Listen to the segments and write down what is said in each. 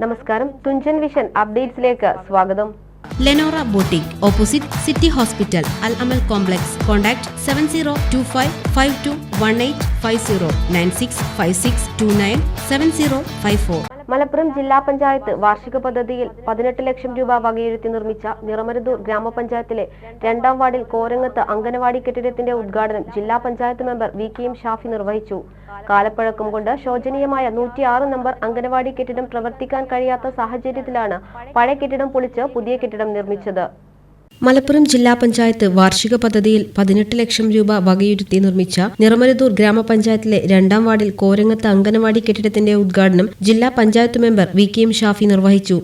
നമസ്കാരം, തുഞ്ചൻ വിഷൻ അപ്ഡേറ്റ്സിലേക്ക് സ്വാഗതം. Lenora boutique, opposite city hospital, Al Amal complex. Contact 7025521850 9656297054. Malappuram ജില്ലാ പഞ്ചായത്ത് വാർഷിക പദ്ധതിയിൽ 18 ലക്ഷം രൂപ വകയിരുത്തി നിർമ്മിച്ച നിറമരുതൂർ ഗ്രാമപഞ്ചായത്തിലെ 2ാം വാർഡിൽ കോരങ്ങത്ത് അംഗനവാടി കെട്ടിടത്തിന്റെ ഉദ്ഘാടനം ജില്ലാ പഞ്ചായത്ത് മെമ്പർ VKM ഷാഫി നിർവഹിച്ചു. കാലപ്പഴക്കം കൊണ്ട് ശോചനീയമായ 106 നമ്പർ അംഗനവാടി കെട്ടിടം പ്രവർത്തിക്കാൻ കഴിയാത്ത സാഹചര്യത്തിലാണ് പഴയ കെട്ടിടം പൊളിച്ച് പുതിയ കെട്ടിടം നിർമ്മിച്ചത്. മലപ്പുറം ജില്ലാ പഞ്ചായത്ത് വാർഷിക പദ്ധതിയിൽ 18 ലക്ഷം രൂപ വകയിരുത്തി നിർമ്മിച്ച നിറമരുതൂർ ഗ്രാമപഞ്ചായത്തിലെ 2ാം വാർഡിൽ കോരങ്ങത്ത് അംഗനവാടി കെട്ടിടത്തിന്റെ ഉദ്ഘാടനം ജില്ലാ പഞ്ചായത്ത് മെമ്പർ VKM ഷാഫി നിർവഹിച്ചു.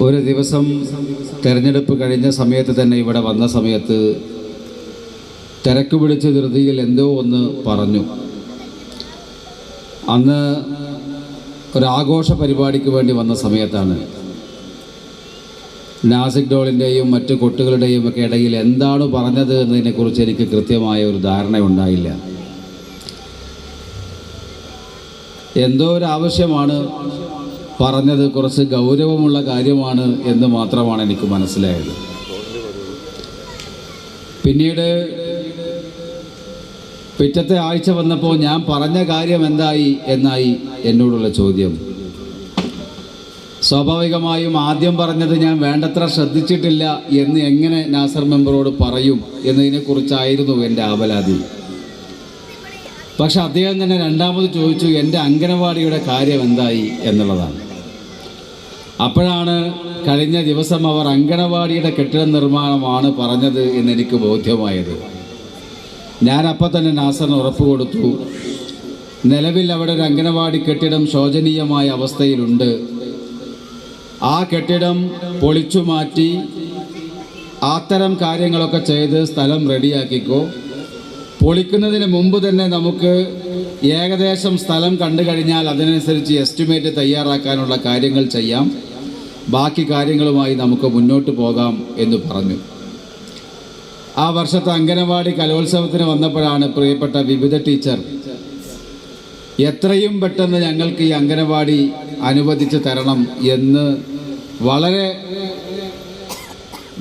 ഒരു ദിവസം തെരഞ്ഞെടുപ്പ് കഴിഞ്ഞ സമയത്ത് തന്നെ ഇവിടെ വന്ന സമയത്ത് തിരക്ക് പിടിച്ച ധൃതിയിൽ എന്തോ ഒന്ന് പറഞ്ഞു. അന്ന് ഒരാഘോഷ പരിപാടിക്ക് വേണ്ടി വന്ന സമയത്താണ് നാസിക് ഡോളിൻ്റെയും മറ്റു കൊട്ടുകളുടെയും ഒക്കെ ഇടയിൽ എന്താണ് പറഞ്ഞത് എന്നതിനെക്കുറിച്ച് എനിക്ക് കൃത്യമായ ഒരു ധാരണ ഉണ്ടായില്ല. എന്തോ ഒരു ആവശ്യമാണ് പറഞ്ഞത്, കുറച്ച് ഗൗരവമുള്ള കാര്യമാണ് എന്ന് മാത്രമാണ് എനിക്ക് മനസ്സിലായത്. പിന്നീട് പിറ്റത്തെ ആഴ്ച വന്നപ്പോൾ ഞാൻ പറഞ്ഞ കാര്യം എന്തായി എന്നായി എന്നോടുള്ള ചോദ്യം. സ്വാഭാവികമായും ആദ്യം പറഞ്ഞത് ഞാൻ വേണ്ടത്ര ശ്രദ്ധിച്ചിട്ടില്ല എന്ന് എങ്ങനെ നാസർ മെമ്പറോട് പറയും എന്നതിനെക്കുറിച്ചായിരുന്നു എൻ്റെ ആവലാതി. പക്ഷെ അദ്ദേഹം തന്നെ രണ്ടാമത് ചോദിച്ചു, എൻ്റെ അംഗനവാടിയുടെ കാര്യം എന്തായി എന്നുള്ളതാണ്. അപ്പോഴാണ് കഴിഞ്ഞ ദിവസം അവർ അംഗനവാടിയുടെ കെട്ടിട നിർമ്മാണമാണ് പറഞ്ഞത് എന്നെനിക്ക് ബോധ്യമായത്. ഞാനപ്പോൾ തന്നെ നാസറിന് ഉറപ്പ് കൊടുത്തു, നിലവിൽ അവിടെ ഒരു അംഗനവാടി കെട്ടിടം ശോചനീയമായ അവസ്ഥയിലുണ്ട്. ആ കെട്ടിടം പൊളിച്ചു മാറ്റി അത്തരം കാര്യങ്ങളൊക്കെ ചെയ്ത് സ്ഥലം റെഡിയാക്കിക്കോ. പൊളിക്കുന്നതിന് മുമ്പ് തന്നെ നമുക്ക് ഏകദേശം സ്ഥലം കണ്ടു കഴിഞ്ഞാൽ അതിനനുസരിച്ച് എസ്റ്റിമേറ്റ് തയ്യാറാക്കാനുള്ള കാര്യങ്ങൾ ചെയ്യാം, ബാക്കി കാര്യങ്ങളുമായി നമുക്ക് മുന്നോട്ട് പോകാം എന്ന് പറഞ്ഞു. ആ വർഷത്തെ അംഗനവാടി കലോത്സവത്തിന് വന്നപ്പോഴാണ് പ്രിയപ്പെട്ട വിവിധ ടീച്ചർ എത്രയും പെട്ടെന്ന് ഞങ്ങൾക്ക് ഈ അംഗനവാടി അനുവദിച്ച് തരണം എന്ന് വളരെ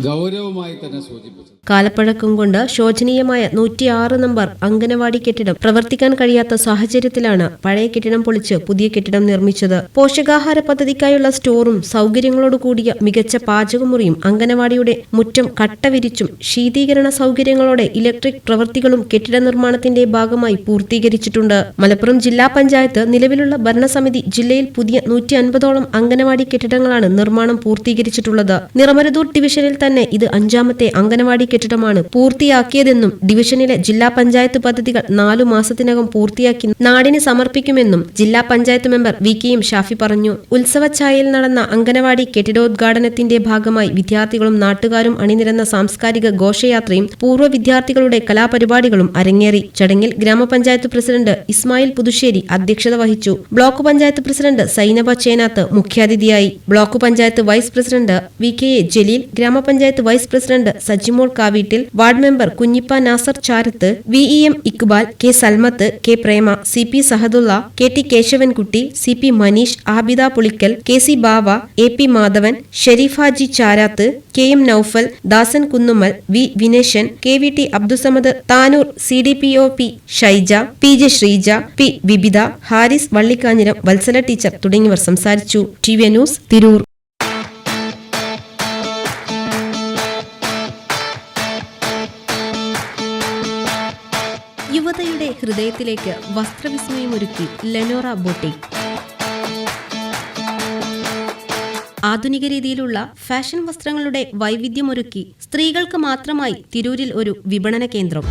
ഗൗരവമായി തന്നെ സൂചിപ്പിച്ചു. കാലപ്പഴക്കം കൊണ്ട് ശോചനീയമായ 106 നമ്പർ അംഗനവാടി കെട്ടിടം പ്രവർത്തിക്കാൻ കഴിയാത്ത സാഹചര്യത്തിലാണ് പഴയ കെട്ടിടം പൊളിച്ച് പുതിയ കെട്ടിടം നിർമ്മിച്ചത്. പോഷകാഹാര പദ്ധതിക്കായുള്ള സ്റ്റോറും സൗകര്യങ്ങളോട് കൂടിയ മികച്ച പാചകമുറിയും അംഗനവാടിയുടെ മുറ്റം കട്ട വിരിച്ചും ശീതീകരണ സൗകര്യങ്ങളോടെ ഇലക്ട്രിക് പ്രവൃത്തികളും കെട്ടിട നിർമ്മാണത്തിന്റെ ഭാഗമായി പൂർത്തീകരിച്ചിട്ടുണ്ട്. മലപ്പുറം ജില്ലാ പഞ്ചായത്ത് നിലവിലുള്ള ഭരണസമിതി ജില്ലയിൽ പുതിയ 150ഓളം അംഗനവാടി കെട്ടിടങ്ങളാണ് നിർമ്മാണം പൂർത്തീകരിച്ചിട്ടുള്ളത്. നിറമരുതൂർ ഡിവിഷനിൽ തന്നെ ഇത് 5ാമത്തെ അംഗനവാടി കെട്ടിടമാണ് പൂർത്തിയാക്കിയതെന്നും ഡിവിഷനിലെ ജില്ലാ പഞ്ചായത്ത് പദ്ധതികൾ 4 മാസത്തിനകം പൂർത്തിയാക്കി നാടിന് സമർപ്പിക്കുമെന്നും ജില്ലാ പഞ്ചായത്ത് മെമ്പർ VKM ഷാഫി പറഞ്ഞു. ഉത്സവഛായയിൽ നടന്ന അംഗനവാടി കെട്ടിടോദ്ഘാടനത്തിന്റെ ഭാഗമായി വിദ്യാർത്ഥികളും നാട്ടുകാരും അണിനിരന്ന സാംസ്കാരിക ഘോഷയാത്രയും പൂർവ്വ വിദ്യാർത്ഥികളുടെ കലാപരിപാടികളും അരങ്ങേറി. ചടങ്ങിൽ ഗ്രാമപഞ്ചായത്ത് പ്രസിഡന്റ് ഇസ്മായിൽ പുതുശ്ശേരി അധ്യക്ഷത വഹിച്ചു. ബ്ലോക്ക് പഞ്ചായത്ത് പ്രസിഡന്റ് സൈനബ ചേനാത്ത് മുഖ്യാതിഥിയായി. Block panchayat vice president VKA Jaleel, ഗ്രാമപഞ്ചായത്ത് vice president Sajimol Kaveettil, ward member Kunjippa Nasar Charath, VEM Iqbal, K Salmath, K Prema, CP Sahadulla, KT Kesavankutty, CP Maneesh, Abida Pulikkal, KC Bava, AP Madhavan, Sherif Haji Charath, KM Noufal, Dasan Kunnummal, V Vineshan, KVT Abdussamad, Tanur CDPOP Shaija, PJ Sreeja, P Vibitha, Haris Vallikkanjiram, Vatsala teacher തുടങ്ങിയവർ സംസാരിച്ചു. TV news, Tirur. യുവതയുടെ ഹൃദയത്തിലേക്ക് വസ്ത്രവിസ്മയമൊരുക്കി ലെനോറ ബോട്ടിക്. ആധുനിക രീതിയിലുള്ള ഫാഷൻ വസ്ത്രങ്ങളുടെ വൈവിധ്യമൊരുക്കി സ്ത്രീകൾക്ക് മാത്രമായി തിരൂരിൽ ഒരു വിപണന കേന്ദ്രം.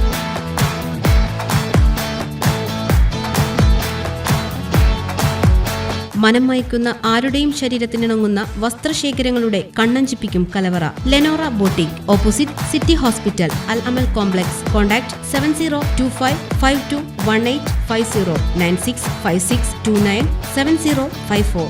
മനം മയക്കുന്ന ആരുടെയും ശരീരത്തിനിണങ്ങുന്ന വസ്ത്രശേഖരങ്ങളുടെ കണ്ണഞ്ചിപ്പിക്കും കലവറ. Lenora boutique, opposite city hospital, Al Amal complex. Contact 7025521850 9656297054.